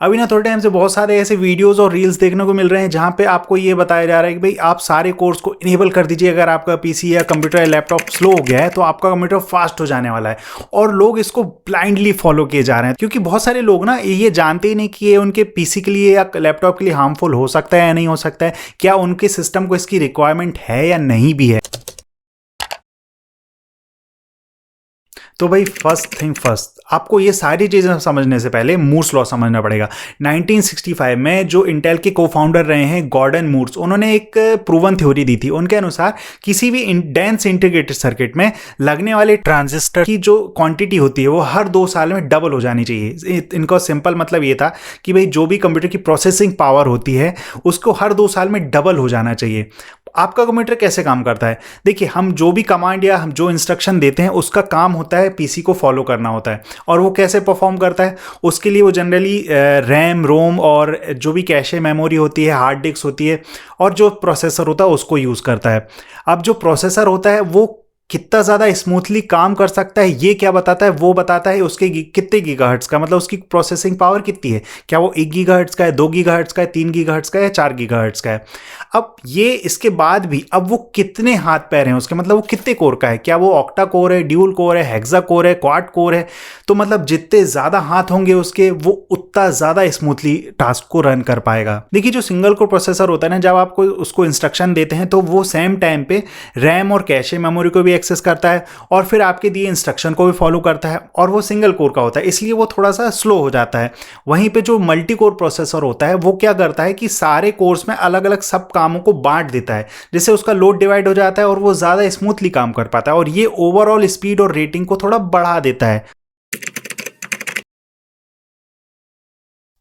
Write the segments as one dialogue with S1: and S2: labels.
S1: अभी ना थोड़े टाइम से बहुत सारे ऐसे वीडियोस और रील्स देखने को मिल रहे हैं जहां पे आपको ये बताया जा रहा है कि भाई आप सारे कोर्स को इनेबल कर दीजिए। अगर आपका पीसी या कंप्यूटर या लैपटॉप स्लो हो गया है तो आपका कंप्यूटर फास्ट हो जाने वाला है। और लोग इसको ब्लाइंडली फॉलो किए जा रहे हैं क्योंकि बहुत सारे लोग ना ये जानते ही नहीं कि ये उनके पीसी के लिए या लैपटॉप के लिए हार्मफुल हो सकता है या नहीं हो सकता है, क्या उनके सिस्टम को इसकी रिक्वायरमेंट है या नहीं भी है। तो भाई फर्स्ट थिंग फर्स्ट, आपको ये सारी चीज़ें समझने से पहले मूर्स लॉ समझना पड़ेगा। 1965 में जो इंटेल के को फाउंडर रहे हैं गॉर्डन मूर्स, उन्होंने एक प्रूवन थ्योरी दी थी। उनके अनुसार किसी भी डेंस इंटीग्रेटेड सर्किट में लगने वाले ट्रांजिस्टर की जो क्वांटिटी होती है वो हर 2 साल में डबल हो जानी चाहिए। इनका सिंपल मतलब ये था कि भाई जो भी कंप्यूटर की प्रोसेसिंग पावर होती है उसको हर 2 साल में डबल हो जाना चाहिए। आपका कंप्यूटर कैसे काम करता है? देखिए, हम जो भी कमांड या हम जो इंस्ट्रक्शन देते हैं उसका काम होता है पीसी को फॉलो करना होता है। और वो कैसे परफॉर्म करता है? उसके लिए वो जनरली रैम रोम और जो भी कैशे मेमोरी होती है, हार्ड डिस्क होती है और जो प्रोसेसर होता है उसको यूज़ करता है। अब जो प्रोसेसर होता है वो कितना ज़्यादा स्मूथली काम कर सकता है ये क्या बताता है? वो बताता है उसके कितने गीगाहर्ट्ज़ का, मतलब उसकी प्रोसेसिंग पावर कितनी है। क्या वो 1 गीगाहर्ट्ज़ का है, 2 गीगाहर्ट्ज़ का है, 3 गीगाहर्ट्ज़ का है, 4 गीगाहर्ट्ज़ का है। अब ये इसके बाद भी अब वो कितने हाथ पैर हैं उसके, मतलब वो कितने कोर का है, क्या वो ऑक्टा कोर है, ड्यूल कोर है, हेक्सा कोर है, क्वाड कोर है। तो मतलब जितने ज़्यादा हाथ होंगे उसके वो उतना ज़्यादा स्मूथली टास्क को रन कर पाएगा। देखिए, जो सिंगल कोर प्रोसेसर होता है ना, जब आपको उसको इंस्ट्रक्शन देते हैं तो वो सेम टाइम पे रैम और कैशे मेमोरी को भी एक्सेस करता है और फिर आपके दिए इंस्ट्रक्शन को भी फॉलो करता है। और वो सिंगल कोर का होता है इसलिए वो थोड़ा सा स्लो हो जाता है। वहीं पे जो मल्टी कोर प्रोसेसर होता है वो क्या करता है कि सारे कोर्स में अलग अलग सब कामों को बांट देता है, जिससे उसका लोड डिवाइड हो जाता है और वो ज़्यादा स्मूथली काम कर पाता है और ये ओवरऑल स्पीड और रेटिंग को थोड़ा बढ़ा देता है।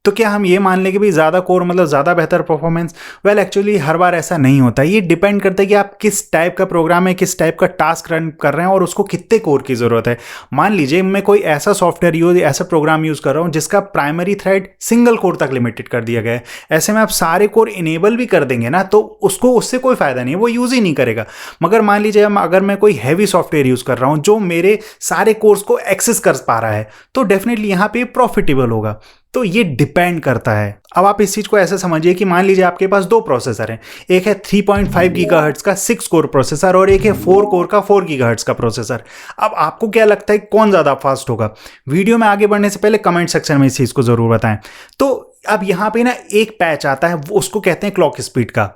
S1: तो क्या हम ये मान लें कि भाई ज़्यादा कोर मतलब ज़्यादा बेहतर परफॉर्मेंस? वेल एक्चुअली हर बार ऐसा नहीं होता। ये डिपेंड करता है कि आप किस टाइप का प्रोग्राम है, किस टाइप का टास्क रन कर रहे हैं और उसको कितने कोर की ज़रूरत है। मान लीजिए मैं कोई ऐसा सॉफ्टवेयर यूज ऐसा प्रोग्राम यूज़ कर रहा हूँ जिसका प्राइमरी थ्रेड सिंगल कोर तक लिमिटेड कर दिया गया है। ऐसे में आप सारे कोर इनेबल भी कर देंगे ना तो उसको उससे कोई फ़ायदा नहीं है, वो यूज़ ही नहीं करेगा। मगर मान लीजिए अगर मैं कोई हैवी सॉफ्टवेयर यूज़ कर रहा हूँ जो मेरे सारे कोर्स को एक्सेस कर पा रहा है तो डेफिनेटली यहाँ पे प्रॉफिटेबल होगा। तो ये डिपेंड करता है। अब आप इस चीज को ऐसे समझिए कि मान लीजिए आपके पास 2 प्रोसेसर हैं, एक है 3.5 गीगाहर्ट्ज का 6 कोर प्रोसेसर और एक है 4 कोर का 4 गीगाहर्ट्ज का प्रोसेसर। अब आपको क्या लगता है कौन ज्यादा फास्ट होगा? वीडियो में आगे बढ़ने से पहले कमेंट सेक्शन में इस चीज को जरूर बताएं। तो अब यहाँ पे ना एक पैच आता है, उसको कहते हैं क्लॉक स्पीड का।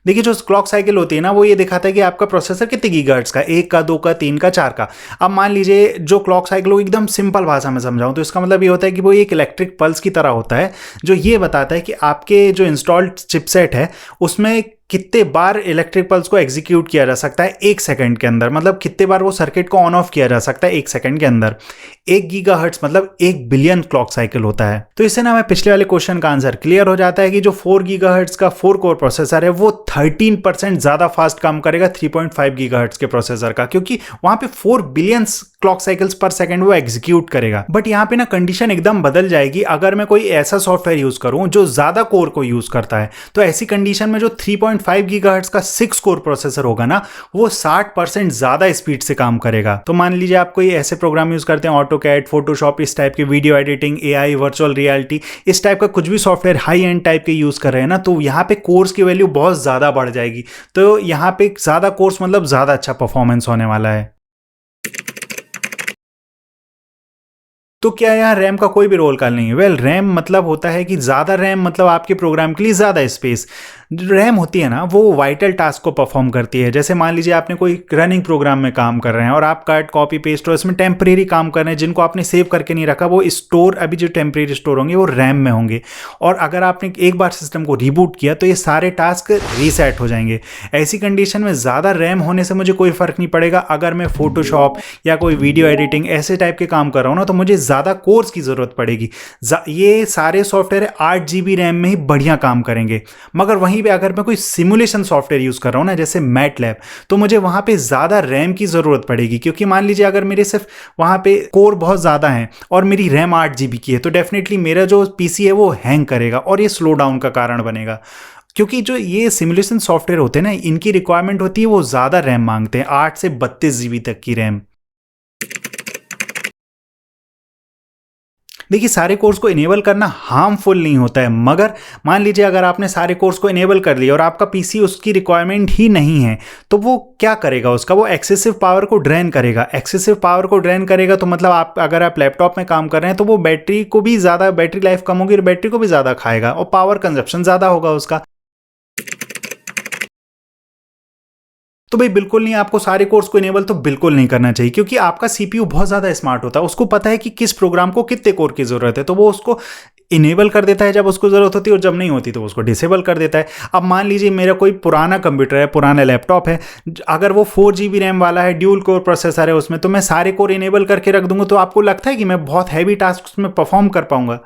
S1: देखिए, जो क्लॉक साइकिल होती है ना वो ये दिखाता है कि आपका प्रोसेसर कितने गीगाहर्ट्ज का, 1 का, 2 का, 3 का, 4 का। अब मान लीजिए जो क्लॉक साइकिल को एकदम सिंपल भाषा में समझाऊं तो इसका मतलब ये होता है कि वो एक इलेक्ट्रिक पल्स की तरह होता है जो ये बताता है कि आपके जो इंस्टॉल्ड चिपसेट है उसमें कितने बार इलेक्ट्रिक पल्स को एग्जीक्यूट किया जा सकता है 1 सेकंड के अंदर, मतलब कितने बार वो सर्किट को ऑन ऑफ किया जा सकता है 1 सेकंड के अंदर। 1 गीगाहर्ट्ज मतलब 1 बिलियन क्लॉक साइकिल होता है। तो इससे ना हमें पिछले वाले क्वेश्चन का आंसर क्लियर हो जाता है कि जो 4 गीगाहर्ट्ज का 4 कोर प्रोसेसर है वो 13% ज्यादा फास्ट काम करेगा 3.5 गीगाहर्ट्ज के प्रोसेसर का, क्योंकि वहां पे 4 बिलियन क्लॉक साइकिल्स पर सेकंड वो एग्जीक्यूट करेगा। बट यहाँ पे ना कंडीशन एकदम बदल जाएगी अगर मैं कोई ऐसा सॉफ्टवेयर यूज करूं जो ज्यादा कोर को यूज करता है। तो ऐसी कंडीशन में जो 3.5 गीगाहर्ट्ज का 6 कोर प्रोसेसर होगा ना वो 60% ज्यादा स्पीड से काम करेगा। तो मान लीजिए आप कोई ऐसे प्रोग्राम यूज करते हैं, ऑटोकैड, फोटोशॉप, इस टाइप के video editing, AI, virtual reality, इस टाइप का कुछ भी सॉफ्टवेयर हाई एंड टाइप के यूज कर रहे हैं ना, तो यहाँ पे कोर्स की वैल्यू बहुत ज्यादा बढ़ जाएगी। तो यहाँ पे ज्यादा कोर्स मतलब ज्यादा अच्छा परफॉर्मेंस होने वाला है। तो क्या यहाँ रैम का कोई भी रोल कॉल नहीं है? वेल, रैम मतलब होता है कि ज़्यादा रैम मतलब आपके प्रोग्राम के लिए ज़्यादा स्पेस। रैम होती है ना वो वाइटल टास्क को परफॉर्म करती है। जैसे मान लीजिए आपने कोई रनिंग प्रोग्राम में काम कर रहे हैं और आप कट कॉपी पेस्ट और इसमें टेम्परेरी काम कर रहे हैं जिनको आपने सेव करके नहीं रखा, वो स्टोर अभी जो टेम्परेरी स्टोर होंगे वो रैम में होंगे। और अगर आपने एक बार सिस्टम को रिबूट किया तो ये सारे टास्क रीसेट हो जाएंगे। ऐसी कंडीशन में ज़्यादा रैम होने से मुझे कोई फ़र्क नहीं पड़ेगा। अगर मैं फोटोशॉप या कोई वीडियो एडिटिंग ऐसे टाइप के काम कर रहा हूँ ना तो मुझे ज़्यादा कोर्स की ज़रूरत पड़ेगी। ये सारे सॉफ्टवेयर 8 GB रैम में ही बढ़िया काम करेंगे। मगर वहीं पे अगर मैं कोई सिमुलेशन सॉफ्टवेयर यूज़ कर रहा हूँ ना जैसे मैटलैब, तो मुझे वहाँ पे ज़्यादा रैम की ज़रूरत पड़ेगी, क्योंकि मान लीजिए अगर मेरे सिर्फ वहाँ पे कोर बहुत ज़्यादा हैं और मेरी रैम 8 GB की है तो डेफिनेटली मेरा जो पीसी है वो हैंग करेगा और ये स्लो डाउन का कारण बनेगा। क्योंकि जो ये सिमुलेशन सॉफ्टवेयर होते हैं ना इनकी रिक्वायरमेंट होती है वो ज़्यादा रैम मांगते हैं, 8 से 32 GB तक की रैम। देखिए सारे कोर्स को इनेबल करना हार्मफुल नहीं होता है, मगर मान लीजिए अगर आपने सारे कोर्स को इनेबल कर लिया और आपका पीसी उसकी रिक्वायरमेंट ही नहीं है, तो वो क्या करेगा, उसका वो एक्सेसिव पावर को ड्रेन करेगा। एक्सेसिव पावर को ड्रेन करेगा तो मतलब आप अगर आप लैपटॉप में काम कर रहे हैं तो वो बैटरी को भी ज़्यादा, बैटरी लाइफ कम होगी और बैटरी को भी ज़्यादा खाएगा और पावर कंजप्शन ज़्यादा होगा उसका। तो भाई बिल्कुल नहीं, आपको सारे कोर्स को इनेबल तो बिल्कुल नहीं करना चाहिए, क्योंकि आपका सीपीयू बहुत ज़्यादा स्मार्ट होता है, उसको पता है कि किस प्रोग्राम को कितने कोर की ज़रूरत है, तो वो उसको इनेबल कर देता है जब उसको ज़रूरत होती है, और जब नहीं होती तो उसको डिसेबल कर देता है। अब मान लीजिए मेरा कोई पुराना कंप्यूटर है, पुराना लैपटॉप है, अगर वो 4 GB रैम वाला है, ड्यूल कोर प्रोसेसर है उसमें, तो मैं सारे कोर इनेबल करके रख दूंगा, तो आपको लगता है कि मैं बहुत हैवी टास्क उसमें परफॉर्म कर पाऊंगा?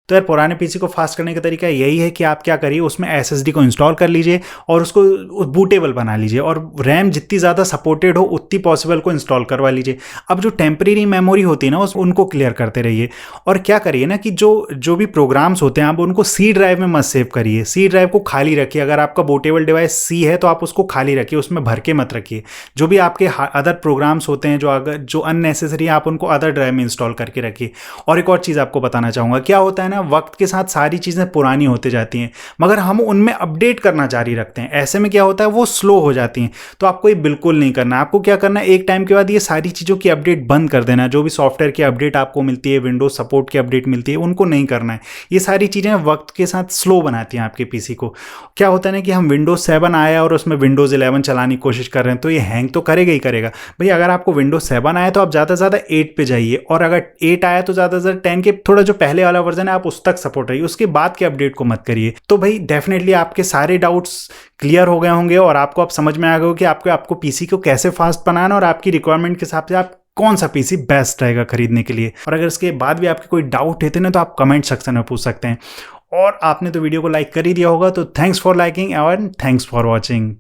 S1: तो यार पुराने पीसी को फास्ट करने का तरीका यही है कि आप क्या करिए, उसमें एसएसडी को इंस्टॉल कर लीजिए और उसको बूटेबल बना लीजिए, और रैम जितनी ज़्यादा सपोर्टेड हो उतनी पॉसिबल को इंस्टॉल करवा लीजिए। अब जो टेम्परेरी मेमोरी होती है ना, उनको क्लियर करते रहिए। और क्या करिए ना कि जो भी प्रोग्राम्स होते हैं आप उनको सी ड्राइव में मत सेव करिए, सी ड्राइव को खाली रखिए। अगर आपका बूटेबल डिवाइस सी है तो आप उसको खाली रखिए, उसमें भर के मत रखिए। जो भी आपके अदर प्रोग्राम्स होते हैं जो अननेसेसरी, आप उनको अदर ड्राइव में इंस्टॉल करके रखिए। और एक और चीज़ आपको बताना चाहूँगा, क्या होता है ना, वक्त के साथ सारी चीज़ें पुरानी होती जाती हैं, मगर हम उनमें अपडेट करना जारी रखते हैं। ऐसे में क्या होता है, वो स्लो हो जाती हैं। तो आपको ये बिल्कुल नहीं करना। आपको क्या करना है, एक टाइम के बाद ये सारी चीज़ों की अपडेट बंद कर देना। जो भी सॉफ्टवेयर की अपडेट आपको मिलती है, विंडोज सपोर्ट की अपडेट मिलती है, उनको नहीं करना है। ये सारी चीज़ें वक्त के साथ स्लो बनाती हैं आपके पीसी को। क्या होता है ना कि हम विंडोज 7 आया और उसमें विंडोज 11 चलाने की कोशिश कर रहे हैं, तो ये हैंग तो करेगा ही करेगा। भाई अगर आपको विंडोज 7 आया तो आप ज़्यादा से ज़्यादा 8 पे जाइए, और अगर 8 आया तो ज़्यादा से ज़्यादा 10 के थोड़ा जो पहले वाला वर्जन है आप उस तक सपोर्ट रहिए, उसके बाद के अपडेट को मत करिए। तो भाई डेफिनेटली आपके सारे डाउट्स क्लियर हो गए होंगे और आपको अब समझ में आ गया हो कि आपको पीसी को कैसे फास्ट बनाना, और आपकी रिक्वायरमेंट के हिसाब से आप कौन सा पीसी बेस्ट रहेगा खरीदने के लिए। और अगर इसके बाद भी आपके कोई डाउट रहते ना, तो आप कमेंट सेक्शन में पूछ सकते हैं। और आपने तो वीडियो को लाइक कर ही दिया होगा, तो thanks for liking and thanks for watching.